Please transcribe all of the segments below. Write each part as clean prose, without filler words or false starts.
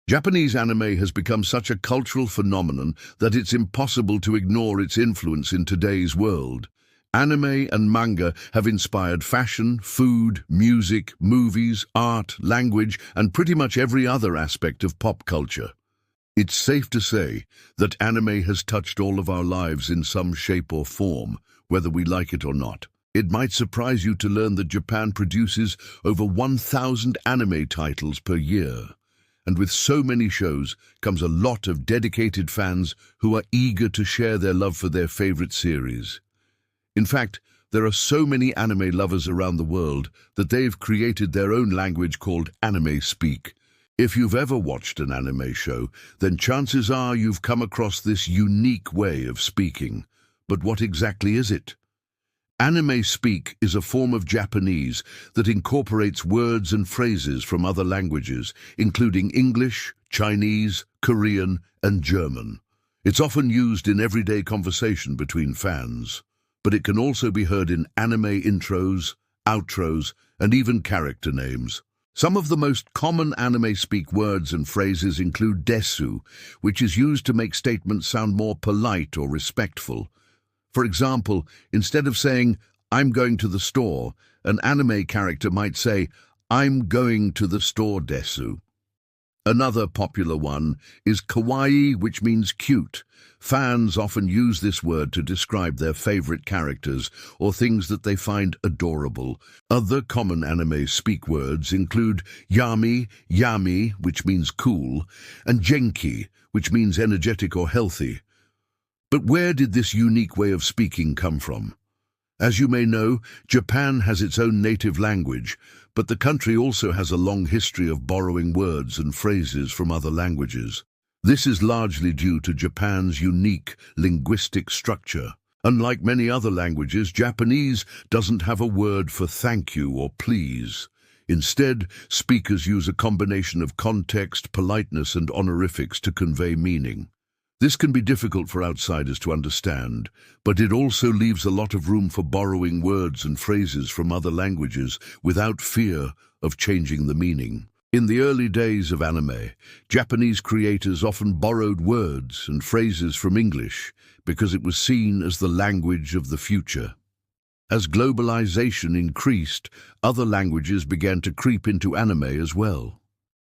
Japanese anime has become such a cultural phenomenon that it's impossible to ignore its influence in today's world. Anime and manga have inspired fashion, food, music, movies, art, language, and pretty much every other aspect of pop culture. It's safe to say that anime has touched all of our lives in some shape or form, whether we like it or not. It might surprise you to learn that Japan produces over 1,000 anime titles per year. And with so many shows comes a lot of dedicated fans who are eager to share their love for their favorite series. In fact, there are so many anime lovers around the world that they've created their own language called Anime Speak. If you've ever watched an anime show, then chances are you've come across this unique way of speaking. But what exactly is it? Anime Speak is a form of Japanese that incorporates words and phrases from other languages, including English, Chinese, Korean, and German. It's often used in everyday conversation between fans, but it can also be heard in anime intros, outros, and even character names. Some of the most common Anime Speak words and phrases include desu, which is used to make statements sound more polite or respectful. For example, instead of saying, "I'm going to the store," an anime character might say, "I'm going to the store desu." Another popular one is kawaii, which means cute. Fans often use this word to describe their favorite characters or things that they find adorable. Other common Anime Speak words include yami, yami, which means cool, and genki, which means energetic or healthy. But where did this unique way of speaking come from? As you may know, Japan has its own native language, but the country also has a long history of borrowing words and phrases from other languages. This is largely due to Japan's unique linguistic structure. Unlike many other languages, Japanese doesn't have a word for thank you or please. Instead, speakers use a combination of context, politeness, and honorifics to convey meaning. This can be difficult for outsiders to understand, but it also leaves a lot of room for borrowing words and phrases from other languages without fear of changing the meaning. In the early days of anime, Japanese creators often borrowed words and phrases from English because it was seen as the language of the future. As globalization increased, other languages began to creep into anime as well.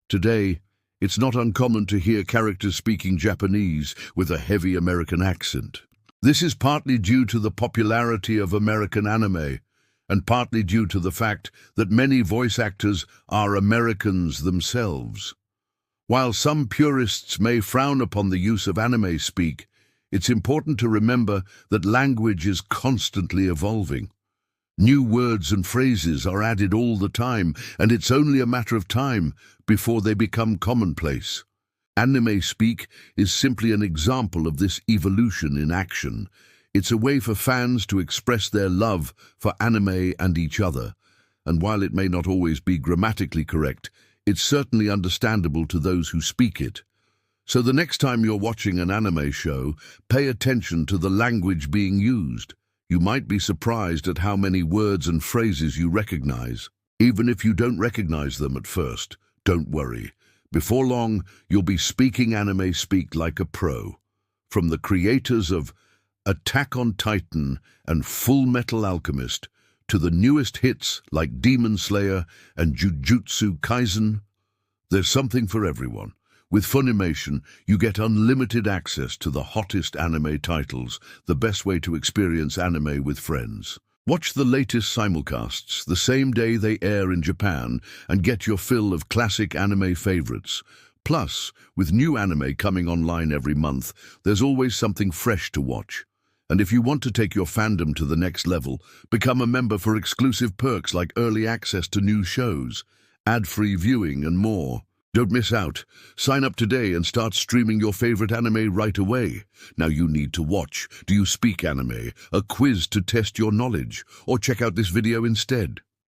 Today, it's not uncommon to hear characters speaking Japanese with a heavy American accent. This is partly due to the popularity of American anime, and partly due to the fact that many voice actors are Americans themselves. While some purists may frown upon the use of Anime Speak, it's important to remember that language is constantly evolving. New words and phrases are added all the time, and it's only a matter of time before they become commonplace. Anime Speak is simply an example of this evolution in action. It's a way for fans to express their love for anime and each other, and while it may not always be grammatically correct, it's certainly understandable to those who speak it. So the next time you're watching an anime show, pay attention to the language being used. You might be surprised at how many words and phrases you recognize. Even if you don't recognize them at first, don't worry. Before long, you'll be speaking Anime Speak like a pro. From the creators of Attack on Titan and Full Metal Alchemist to the newest hits like Demon Slayer and Jujutsu Kaisen, there's something for everyone. With Funimation, you get unlimited access to the hottest anime titles, the best way to experience anime with friends. Watch the latest simulcasts the same day they air in Japan and get your fill of classic anime favorites. Plus, with new anime coming online every month, there's always something fresh to watch. And if you want to take your fandom to the next level, become a member for exclusive perks like early access to new shows, ad-free viewing, and more. Don't miss out. Sign up today and start streaming your favorite anime right away. Now you need to watch. Do you speak anime? A quiz to test your knowledge? Or check out this video instead.